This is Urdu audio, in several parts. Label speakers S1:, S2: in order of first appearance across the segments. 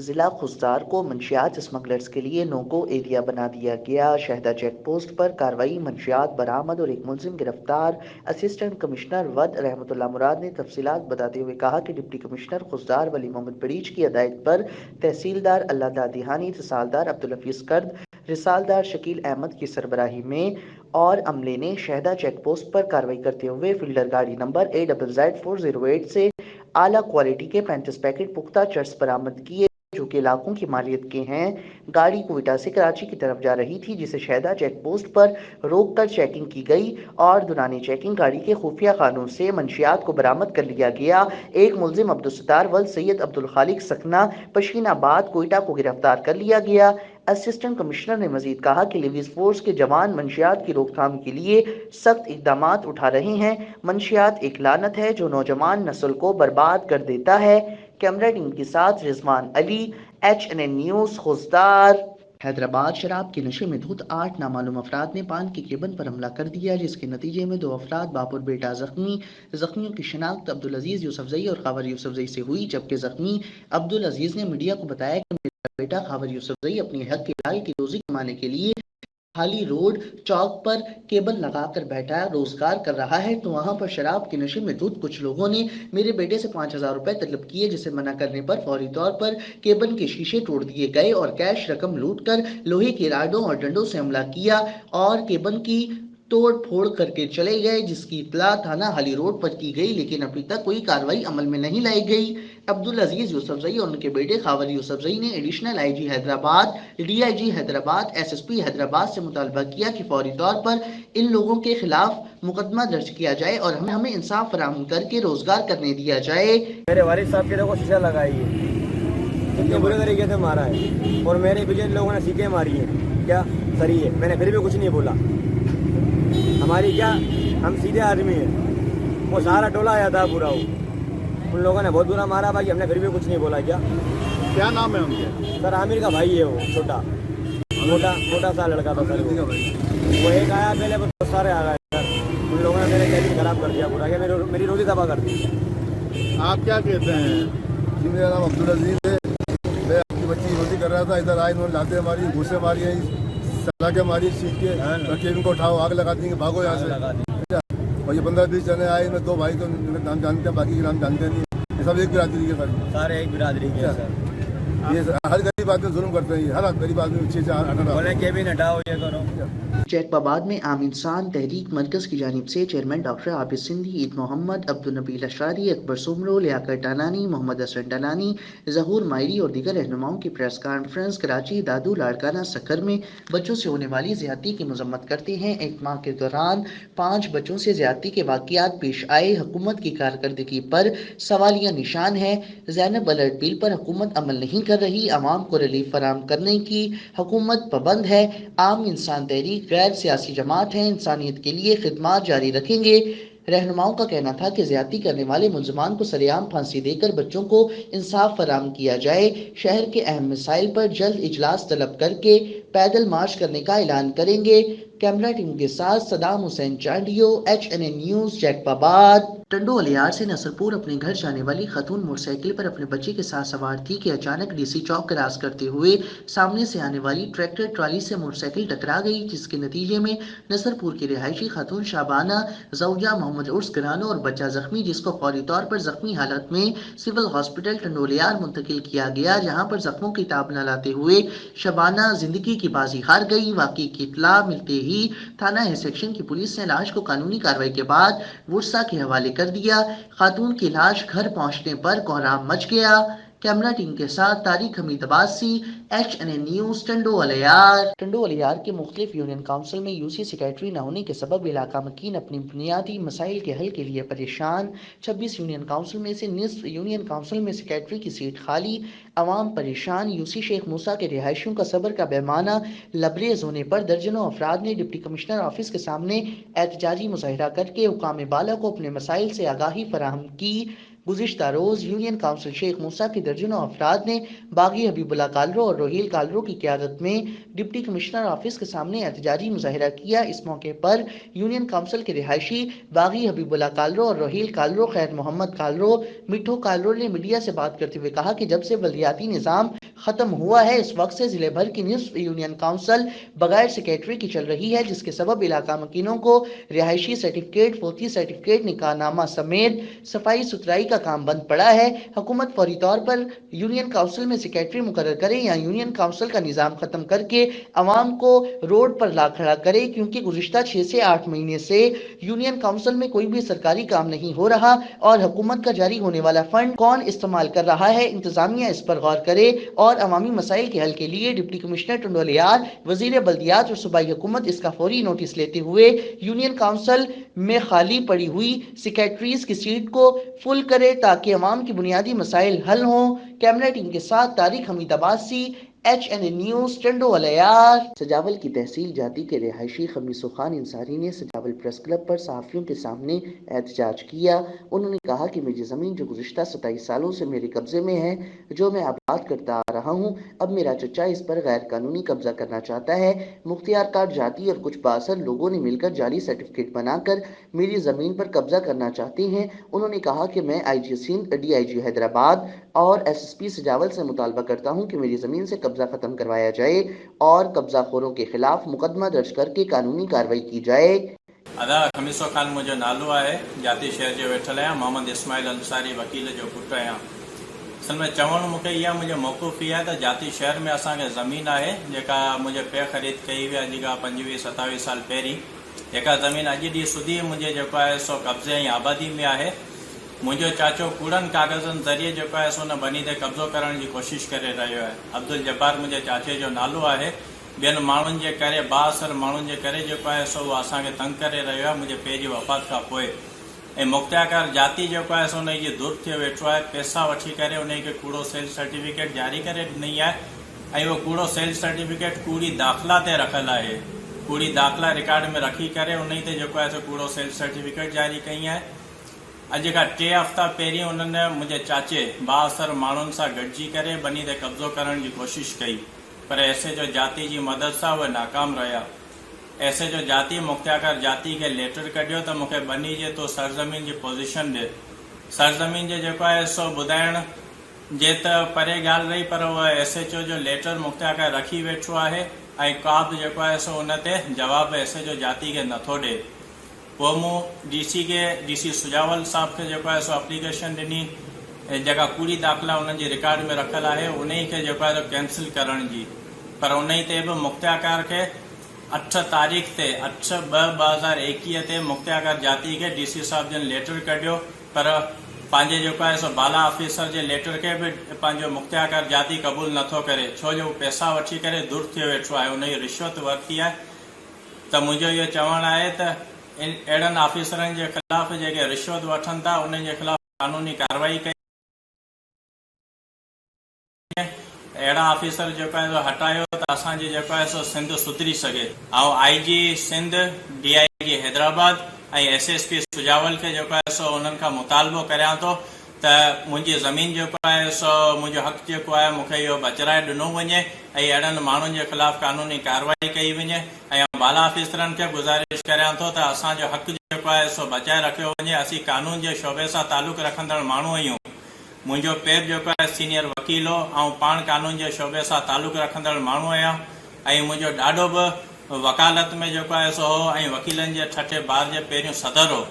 S1: ضلع خضدار کو منشیات اسمگلرز کے لیے نو-گو ایریا بنا دیا گیا۔ شہدہ چیک پوسٹ پر کارروائی، منشیات برآمد اور ایک ملزم گرفتار۔ اسسٹنٹ کمشنر ود رحمت اللہ مراد نے تفصیلات بتاتے ہوئے کہا کہ ڈپٹی کمشنر خضدار ولی محمد بڑیچ کی ہدایت پر تحصیلدار اللہ دادیہانی، تحصیلدار عبدالحفیظ کرد، رسالدار شکیل احمد کی سربراہی میں اور عملے نے شہدہ چیک پوسٹ پر کارروائی کرتے ہوئے فیلڈر گاڑی نمبر AZZ408 سے اعلیٰ کوالٹی کے 35 پیکٹ پختہ چرس برآمد کیے جو کہ لاکھوں کی مالیت کے ہیں۔ گاڑی کوئٹہ سے کراچی کی طرف جا رہی تھی جسے شہدہ چیک پوسٹ پر روک کر چیکنگ کی گئی اور دوران چیکنگ گاڑی کے خفیہ خانوں سے منشیات کو برآمد کر لیا گیا۔ ایک ملزم عبدالستار ولد سید عبدالخالق سکنہ پشین آباد کوئٹہ کو گرفتار کر لیا گیا۔ اسسٹنٹ کمشنر نے مزید کہا کہ لیویز فورس کے جوان منشیات کی روک تھام کے لیے سخت اقدامات اٹھا رہے ہیں۔ منشیات ایک لعنت ہے جو نوجوان نسل کو برباد کر دیتا ہے۔ کیمرہ ٹیم کے ساتھ رضوان علی، HNN نیوز خضدار۔ حیدرآباد شراب کے نشے میں دھت 8 نامعلوم افراد نے پان کے کیبن پر حملہ کر دیا جس کے نتیجے میں 2 افراد باپ اور بیٹا زخمی۔ زخمیوں کی شناخت عبدالعزیز یوسفزئی اور خاور یوسفزئی سے ہوئی جبکہ زخمی عبدالعزیز نے میڈیا کو بتایا کہ میرا بیٹا خاور یوسفزئی اپنی حق حلال کی روزی کمانے کے لیے حالی روڈ چوک پر کیبل لگا کر بیٹھا روزگار کر رہا ہے تو وہاں پر شراب کے نشے میں دھت کچھ لوگوں نے میرے بیٹے سے 5000 روپے طلب کیے جسے منع کرنے پر فوری طور پر کیبن کے شیشے توڑ دیے گئے اور کیش رقم لوٹ کر لوہے کے راڈوں اور ڈنڈوں سے حملہ کیا اور کیبن کی توڑ پھوڑ کر کے چلے گئے جس کی اطلاع تھانہ حالی روڈ پر کی گئی لیکن ابھی تک کوئی کارروائی عمل میں نہیں لائی گئی۔ عبدالعزیز یوسفزئی اور ان کے بیٹے خاور یوسفزئی نے additional IG Hyderabad, DIG Hyderabad, SSP Hyderabad سے مطالبہ کیا کہ فوری طور پر ان لوگوں کے خلاف مقدمہ درج کیا جائے اور ہمیں انصاف فراہم کر کے روزگار کرنے دیا جائے۔
S2: میرے والد صاحب کے کو شیشہ لگائی ہے، اتنے برے طریقے سے مارا ہے اور میرے پیچھے لوگوں نے سیکھیں ماری ہیں، کیا سری ہے، میں نے پھر بھی کچھ نہیں بولا۔ ہماری کیا، ہم سیدھے آدمی ہیں، وہ سارا ٹولہ آیا تھا پورا، ان لوگوں نے بہت برا مارا بھائی، ہم نے پھر بھی کچھ نہیں بولا۔
S3: کیا نام ہے ان کے؟
S2: سر عامر کا بھائی ہے، وہ چھوٹا موٹا سا لڑکا تھا سر، وہ ایک آیا پہلے بہت سارے آ گئے سر، ان لوگوں نے میرے کیبن خراب کر دیا پورا، کہ میری روزی تباہ کر دی۔
S3: آپ کیا کہتے ہیں؟
S4: جی میرا نام عبدالعزیز ہے، میں آپ کی بچی کی روزی کر رہا تھا، ادھر آئے انہوں نے لاتے ماری، گھوسے ماری ہیں، سلاکیں ماری سیکھ کے، کیبن کو اٹھاؤ، آگ لگا دیں گے، بھاگو یہاں سے۔ اور یہ 15-20 جنے آئے، میں 2 بھائی تو نام جانتے ہیں، باقی کے نام جانتے نہیں، یہ سب ایک برادری کے
S2: سارے ایک برادری کے سر،
S4: یہ ہر غریب آدمی ظلم کرتے ہیں، ہر غریب آدمی چیز
S2: بولے کیبن ہٹاؤ، یہ کرو۔
S1: جیک آباد میں عام انسان تحریک مرکز کی جانب سے چیئرمین ڈاکٹر عابد سندھی، عید محمد، عبدالنبی اشعری، اکبر سمرو، لیاقت ڈانانی، محمد حسن ڈانانی، ظہور مائری اور دیگر رہنماؤں کی پریس کانفرنس کراچی دادو لاڑکانہ سکھر میں بچوں سے ہونے والی زیادتی کی مذمت کرتے ہیں۔ ایک ماہ کے دوران 5 بچوں سے زیادتی کے واقعات پیش آئے، حکومت کی کارکردگی پر سوالیہ نشان ہے۔ زینب الرٹ بل پر حکومت عمل نہیں کر رہی، عوام کو ریلیف فراہم کرنے کی حکومت پابند ہے۔ عام انسان تحریک غیر سیاسی جماعت ہے، انسانیت کے لیے خدمات جاری رکھیں گے۔ رہنماؤں کا کہنا تھا کہ زیادتی کرنے والے ملزمان کو سرعام پھانسی دے کر بچوں کو انصاف فراہم کیا جائے۔ شہر کے اہم مسائل پر جلد اجلاس طلب کر کے پیدل مارچ کرنے کا اعلان کریں گے۔ کیمرہ ٹیم کے ساتھ Saddam Hussein Chandio, HNN news, Jack آباد۔ ٹنڈو الیار سے نصرپور اپنے گھر جانے والی خاتون موٹر سائیکل پر اپنے بچے کے ساتھ سوار تھی کہ اچانک DC چوک کراس کرتے ہوئے سامنے سے آنے والی ٹریکٹر ٹرالی سے موٹر سائیکل ٹکرا گئی جس کے نتیجے میں نصرپور کی رہائشی خاتون شابانہ زوجہ محمد عرس گرانو اور بچہ زخمی جس کو فوری طور پر زخمی حالت میں سول ہاسپٹل ٹنڈو الیار منتقل کیا گیا جہاں پر زخموں کی تاب نہ لاتے ہوئے شبانہ زندگی کی بازی ہار گئی۔ واقعے کی اطلاع ملتے ہی تھانہ اے سیکشن کی پولیس نے لاش کو قانونی کارروائی کے بعد ورثاء کے حوالے کر دیا۔ خاتون کی لاش گھر پہنچنے پر کوہرام مچ گیا۔ کیمرہ ٹیم کے ساتھ طارق حمید عباسی، HNN نیوز، ٹنڈو الیار۔ ٹنڈو الیار کے مختلف یونین کونسل میں UC سیکریٹری نہ ہونے کے سبب علاقہ مکین اپنی بنیادی مسائل کے حل کے لیے پریشان۔ 26 یونین کونسل میں سے نصف یونین کونسل میں سیکریٹری کی سیٹ خالی، عوام پریشان۔ UC شیخ موسیٰ کے رہائشیوں کا صبر کا پیمانہ لبریز ہونے پر درجنوں افراد نے ڈپٹی کمشنر آفس کے سامنے احتجاجی مظاہرہ کر کے حکام بالا کو اپنے مسائل سے آگاہی فراہم کی۔ گزشتہ روز یونین کونسل شیخ موسیٰ کے درجنوں افراد نے باغی حبیب اللہ کالرو اور روہیل کالرو کی قیادت میں ڈپٹی کمشنر آفس کے سامنے احتجاجی مظاہرہ کیا۔ اس موقع پر یونین کونسل کے رہائشی باغی حبیب اللہ کالرو اور روہیل کالرو، خیر محمد کالرو، مٹھو کالرو نے میڈیا سے بات کرتے ہوئے کہا کہ جب سے بلدیاتی نظام ختم ہوا ہے، اس وقت سے ضلع بھر کی نصف یونین کونسل بغیر سیکریٹری کی چل رہی ہے، جس کے سبب علاقہ مکینوں کو رہائشی سرٹیفکیٹ، فوتی سرٹیفکیٹ، نکاح نامہ سمیت صفائی ستھرائی کا کام بند پڑا ہے۔ حکومت فوری طور پر یونین کونسل میں سیکریٹری مقرر کرے یا یونین کونسل کا نظام ختم کر کے عوام کو روڈ پر لا کھڑا کرے، کیونکہ گزشتہ 6 سے 8 مہینے سے یونین کونسل میں کوئی بھی سرکاری کام نہیں ہو رہا اور حکومت کا جاری ہونے والا فنڈ کون استعمال کر رہا ہے، انتظامیہ اس پر غور کرے اور عوامی مسائل کے حل کے لیے ڈپٹی کمشنر ٹنڈولیار، وزیر بلدیات اور صوبائی حکومت اس کا فوری نوٹس لیتے ہوئے یونین کونسل میں خالی پڑی ہوئی سیکریٹریز کی سیٹ کو فل کرے تاکہ عوام کی بنیادی مسائل حل ہوں۔ کیمرہ ٹیم کے ساتھ طارق حمید عباسی، HNA نیوز، ٹنڈو ولیار۔ سجاول کی تحصیل جاتی کے رہائشی خمیس خان انصاری نے سجاول پریس کلب پر صحافیوں کے سامنے احتجاج کیا۔ انہوں نے کہا کہ میری زمین جو گزشتہ 27 سالوں سے میرے قبضے میں ہے، جو میں آباد کرتا آ رہا ہوں، اب میرا چچا اس پر غیر قانونی قبضہ کرنا چاہتا ہے۔ مختار کارڈ جاتی اور کچھ بااثر لوگوں نے مل کر جعلی سرٹیفکیٹ بنا کر میری زمین پر قبضہ کرنا چاہتے ہیں۔ انہوں نے کہا کہ میں IG سندھ، DIG حیدرآباد اور SSP سجاول سے مطالبہ کرتا ہوں کہ میری زمین سے قبضہ ختم کروایا جائے اور قبضہ خوروں کے خلاف مقدمہ درج کر کے قانونی کارروائی کی جائے۔
S5: ادا خمیسو خان مجھے نالو ہے، جاتی شہر جو ویٹل ہے، محمد اسماعیل انصاری وکیل جو پٹ ہے۔ اصل میں چون مکہ یہ مجھے موقف یہ ہے تو جاتی شہر میں اصا کے زمین ہے جکا مجھے پہ خرید کئی ہوئی ہے، جگہ 25-27 سال پہری جکا زمین اج ڈی سدھی مجھے جو ہے سو قبضے آبادی میں ہے۔ مجھو چاچو کوڑن کاغذن ذریعے جو ہے سو بنی دے قبضو کرنے کی کوشش کرے رہو ہے۔ عبدالجبار مجھے چاچے جو نالو ہے، بین مانن کے کرے بااثر مانن کے کرے جو ہے سو وہ اساں کے تنگ کرے رہو ہے مجھے پہ جی وفات کا پوئے۔ مختار جاتی جو ہے سو ان کی دور تھے ویٹھو ہے، پیسہ وٹھی کرے ان کے کوڑو سیل سرٹیفکیٹ جاری کرے نہیں ہے، وہ کوڑو سیل سرٹیفکیٹ کوڑی داخلہ تے رکھل ہے، کوڑی داخلہ ریکارڈ میں رکھی کرے ان تے جو ہے سو کوڑو سیل سرٹیفکیٹ جاری کئی ہے۔ اج کا 3 ہفتہ پہری انہوں نے مجھے چاچے بااثر مانن سے گڈجی کرے بنی دے قبضو کرنے کی کوشش کئی، پر ایسے جو جاتی کی مدد سے وہ ناکام رہا۔ ایسے جو جاتی مختار جاتی کے لیٹر کڈیو تو مجھے بنی جے تو سرزمین کی پوزیشن دے، سرزمین جو ہے سو بدائن جے تو پرے گال رہی، پر وہ SHO جو لیٹر مختار رکھی ویٹھو ہے، کا بھی جو ہے سو ان تے جواب SHO جاتی کے نتھو ڈے۔ وہ مو ڈی سی سجاول صاحب کے جو ہے سو اپلیکیشن ڈنی جگہ کوڑی داخلہ ان کی ریکارڈ میں رکھل ہے، انہیں کے جو ہے کینسل کرن جی، پر انہیں تے بھی مختار کے 8 تاریخ تے 8/2/2021 تے مختار جاتی کے DC صاحب جن لیٹر کڈیو، پر پانچے جو ہے سو بالا آفیسر جے لیٹر کے بھی پانچو مختار جاتی قبول نتھو کرے، چھو جو پیسہ وٹھی کرے دور تھے ویٹھو ہے، انہیں رشوت ورتی ہے۔ تو مجھے یہ چوڻ ہے تو اہڑن آفیسرن کے خلاف جے رشوت وٹھن تا انہیں کے خلاف قانونی کاروائی کئی، اہڑا آفیسر جو ہے ہٹایو تو اساں جو ہے سو سندھ سدھری سگے۔ IG Sindh, DIG Hyderabad SSP Sajawal کے جو ہے سو انہن کا مطالبو کریاں تو مجھے زمین جو ہے سو مجھے حق جو ہے مجھے یہ بچرائے ڈنو وجے، اہڑن مانن کے خلاف قانونی کاروائی کئی وجے، بالا آفیسرن کے گزارش کریاں تو اساں جو حق جو ہے سو بچائے رکھو وجے۔ اسی قانون کے شعبے سے تعلق رکھندڑ مانو ہوں، مجھو پیر جو ہے سینئر وکیل ہو، پان قانون کے شعبے سے تعلق رکھندڑ مانو آیا، مجھو ڈاڈو بھی وکالت میں جو ہے سو ہو، وکیلن کے ٹھٹے بار کے پیریوں صدر ہو۔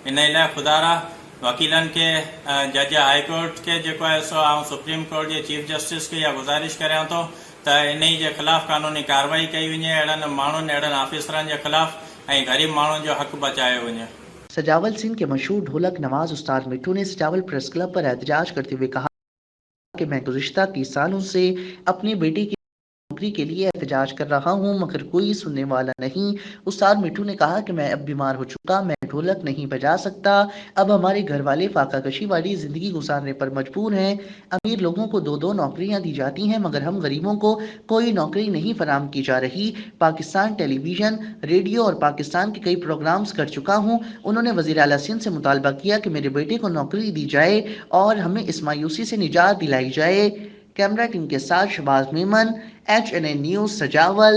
S5: ان لئے خدا را وکیلن کے جج ہائی کورٹ کے جو ہے سو سپریم کورٹ کے چیف جسٹس کے یا گزارش کریاں تو انہی کے خلاف قانونی کاروائی کئی وجے، اہڑن مانن اہڑن آفیسرن کے خلاف غریب مانن جو حق بچائے وجے۔
S1: سجاول سندھ کے مشہور ڈھولک نواز استاد مٹھو نے سجاول پریس کلب پر احتجاج کرتے ہوئے کہا کہ میں گزشتہ 30 سالوں سے اپنی بیٹی کی نوکری کے لیے احتجاج کر رہا ہوں مگر کوئی سننے والا نہیں۔ استاد مٹھو نے کہا کہ میں اب بیمار ہو چکا، میں ڈھولک نہیں بجا سکتا، اب ہمارے گھر والے فاقہ کشی والی زندگی گزارنے پر مجبور ہیں۔ امیر لوگوں کو 2 نوکریاں دی جاتی ہیں مگر ہم غریبوں کو کوئی نوکری نہیں فراہم کی جا رہی۔ پاکستان ٹیلی ویژن، ریڈیو اور پاکستان کے کئی پروگرامز کر چکا ہوں۔ انہوں نے وزیر اعلیٰ سندھ سے مطالبہ کیا کہ میرے بیٹے کو نوکری دی جائے اور ہمیں اس مایوسی سے نجات دلائی جائے۔ کیمرہ ٹیم کے ساتھ شہباز میمن، HNA نیوز سجاول۔